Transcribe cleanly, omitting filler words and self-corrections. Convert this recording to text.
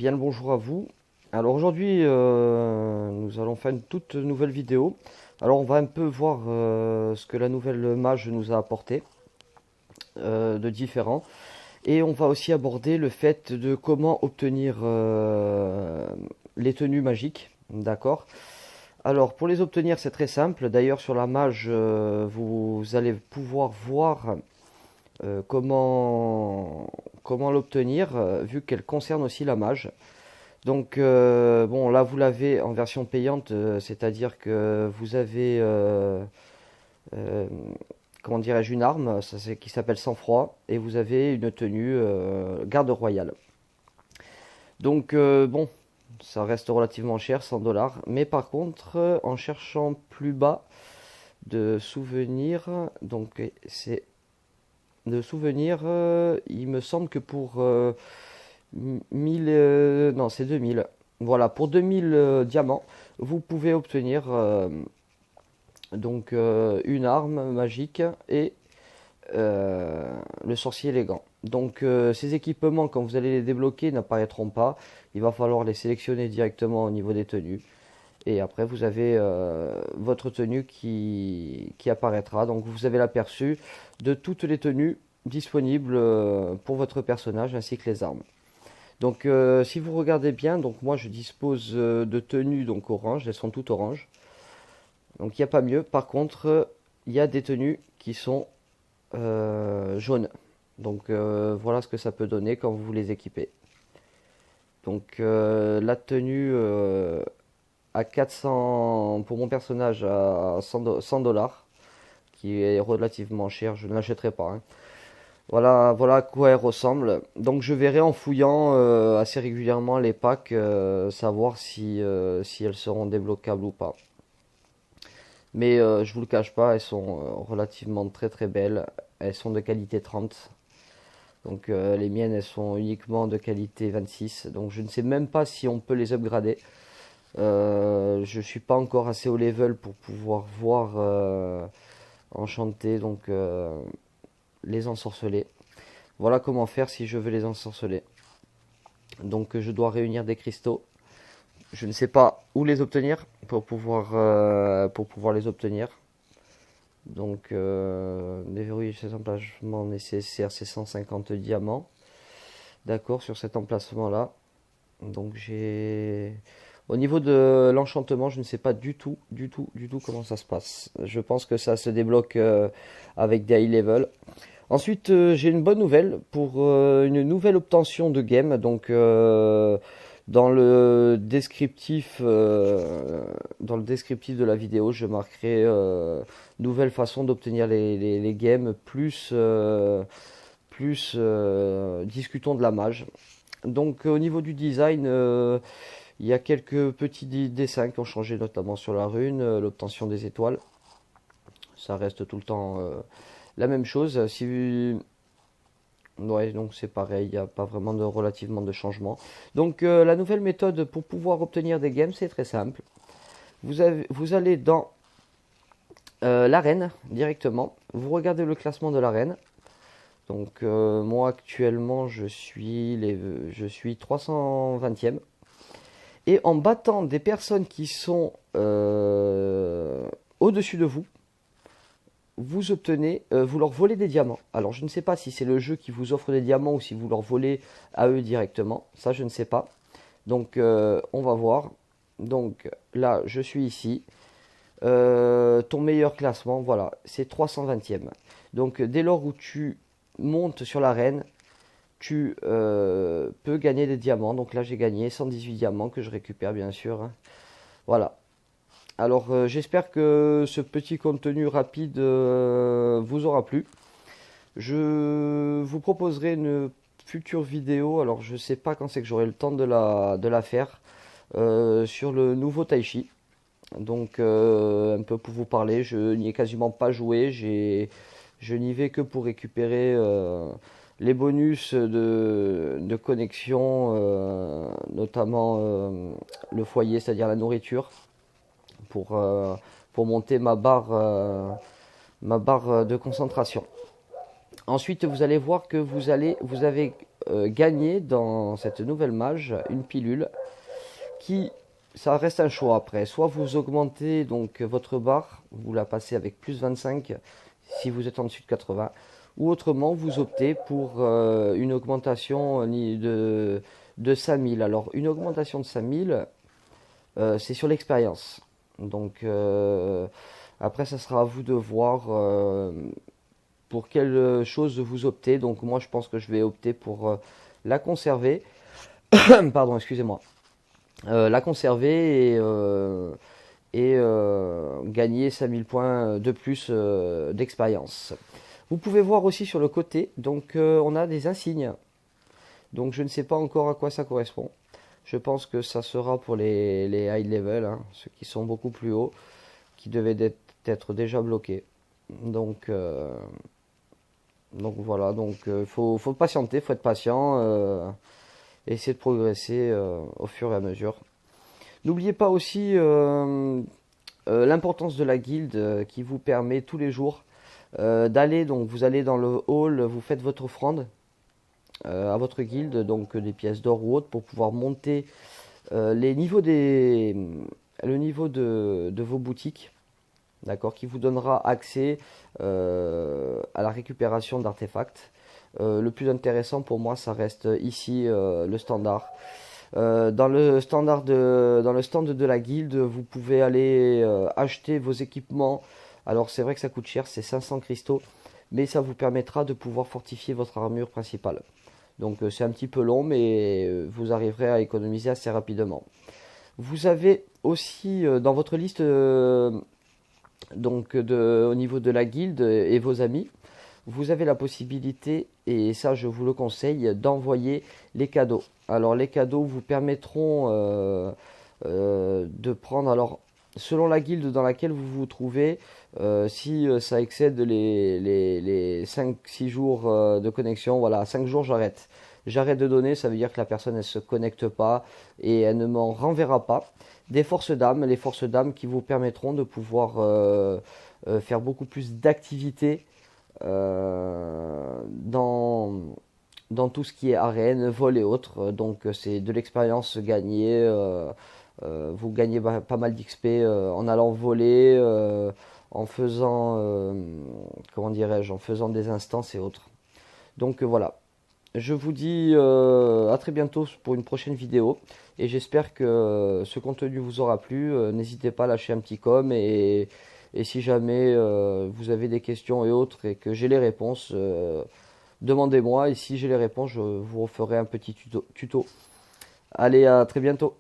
Bien le bonjour à vous. Alors aujourd'hui, nous allons faire une toute nouvelle vidéo. Alors on va un peu voir ce que la nouvelle mage nous a apporté de différent. Et on va aussi aborder le fait de comment obtenir les tenues magiques. D'accord? Alors pour les obtenir, c'est très simple. D'ailleurs sur la mage, vous allez pouvoir voir comment l'obtenir, vu qu'elle concerne aussi la mage. Donc, bon, là, vous l'avez en version payante, c'est-à-dire que vous avez, euh, comment dirais-je, une arme qui s'appelle sang-froid, et vous avez une tenue garde royale. Donc, bon, ça reste relativement cher, 100 dollars, mais par contre, en cherchant plus bas de souvenirs, donc c'est de souvenirs, il me semble que pour 1000, non, c'est 2000. Voilà, pour 2000 diamants, vous pouvez obtenir une arme magique et le sorcier élégant. Donc ces équipements, quand vous allez les débloquer, n'apparaîtront pas. Il va falloir les sélectionner directement au niveau des tenues. Et après, vous avez votre tenue qui apparaîtra. Donc vous avez l'aperçu de toutes les tenues disponibles pour votre personnage ainsi que les armes. Donc si vous regardez bien, donc moi je dispose de tenues donc orange, elles sont toutes oranges. Donc il n'y a pas mieux. Par contre, il y a des tenues qui sont jaunes. Donc voilà ce que ça peut donner quand vous les équipez. Donc la tenue à 400 pour mon personnage à 100 dollars, qui est relativement cher, je ne l'achèterai pas, hein. Voilà, voilà à quoi elle ressemble. Donc je verrai en fouillant assez régulièrement les packs, savoir si elles seront débloquables ou pas. Mais je vous le cache pas, elles sont relativement très très belles. Elles sont de qualité 30. Donc les miennes, elles sont uniquement de qualité 26. Donc je ne sais même pas si on peut les upgrader. Je suis pas encore assez haut level pour pouvoir voir enchanter, donc les ensorceler. Voilà comment faire si je veux les ensorceler. Donc je dois réunir des cristaux. Je ne sais pas où les obtenir pour pouvoir les obtenir. Donc déverrouiller ces emplacements nécessaires, c'est 150 diamants. D'accord, sur cet emplacement-là. Donc j'ai... Au niveau de l'enchantement, je ne sais pas du tout comment ça se passe. Je pense que ça se débloque avec des high level. Ensuite, j'ai une bonne nouvelle pour une nouvelle obtention de game. Donc, dans le descriptif de la vidéo, je marquerai nouvelle façon d'obtenir les games plus discutons de la mage. Donc, au niveau du design, il y a quelques petits dessins qui ont changé, notamment sur la rune, l'obtention des étoiles. Ça reste tout le temps la même chose. Ouais, donc c'est pareil, il n'y a pas vraiment relativement de changement. Donc la nouvelle méthode pour pouvoir obtenir des games, c'est très simple. Vous allez dans l'arène directement. Vous regardez le classement de l'arène. Donc moi actuellement je suis 320e. Et en battant des personnes qui sont au-dessus de vous, vous leur volez des diamants. Alors je ne sais pas si c'est le jeu qui vous offre des diamants ou si vous leur volez à eux directement. Ça je ne sais pas. Donc on va voir. Donc là je suis ici. Ton meilleur classement, voilà, c'est 320e. Donc dès lors où tu montes sur l'arène, tu peux gagner des diamants. Donc là j'ai gagné 118 diamants que je récupère bien sûr. Voilà. Alors j'espère que ce petit contenu rapide vous aura plu. Je vous proposerai une future vidéo, alors je ne sais pas quand c'est que j'aurai le temps de la faire, sur le nouveau Taichi. Donc un peu pour vous parler, je n'y ai quasiment pas joué, je n'y vais que pour récupérer les bonus de connexion, notamment le foyer, c'est-à-dire la nourriture pour, euh, pour monter ma barre de concentration. Ensuite, vous allez voir que vous avez gagner dans cette nouvelle mage une pilule qui, ça reste un choix après. Soit vous augmentez donc votre barre, vous la passez avec plus 25 si vous êtes en dessus de 80, ou autrement vous optez pour une augmentation de 5000. Alors une augmentation de 5000, c'est sur l'expérience. Donc après ça sera à vous de voir pour quelle chose vous optez. Donc moi je pense que je vais opter pour la conserver. Pardon, excusez-moi. La conserver et gagner 5000 points de plus d'expérience. Vous pouvez voir aussi sur le côté, donc on a des insignes. Donc je ne sais pas encore à quoi ça correspond. Je pense que ça sera pour les high level, hein, ceux qui sont beaucoup plus hauts, qui devaient être déjà bloqués. Donc voilà, donc faut patienter, faut être patient, essayer de progresser au fur et à mesure. N'oubliez pas aussi l'importance de la guilde qui vous permet tous les jours d'aller, donc vous allez dans le hall, vous faites votre offrande à votre guilde, donc des pièces d'or ou autres pour pouvoir monter le niveau de vos boutiques, d'accord, qui vous donnera accès à la récupération d'artefacts. Le plus intéressant pour moi, ça reste ici le standard. Dans le stand de la guilde, vous pouvez aller acheter vos équipements. Alors c'est vrai que ça coûte cher, c'est 500 cristaux, mais ça vous permettra de pouvoir fortifier votre armure principale. Donc c'est un petit peu long, mais vous arriverez à économiser assez rapidement. Vous avez aussi dans votre liste au niveau de la guilde et vos amis, vous avez la possibilité, et ça je vous le conseille, d'envoyer les cadeaux. Alors les cadeaux vous permettront de prendre, alors selon la guilde dans laquelle vous vous trouvez, si ça excède les 5-6 jours de connexion, voilà, 5 jours j'arrête. J'arrête de donner, ça veut dire que la personne elle se connecte pas et elle ne m'en renverra pas. Des forces d'âme, les forces d'âme qui vous permettront de pouvoir faire beaucoup plus d'activités dans tout ce qui est arène, vol et autres. Donc c'est de l'expérience gagnée. Vous gagnez pas mal d'XP en allant voler, en faisant, comment dirais-je, en faisant des instances et autres. Donc voilà. Je vous dis à très bientôt pour une prochaine vidéo et j'espère que ce contenu vous aura plu. N'hésitez pas à lâcher un petit com et si jamais vous avez des questions et autres et que j'ai les réponses, demandez-moi et si j'ai les réponses, je vous referai un petit tuto. Allez, à très bientôt.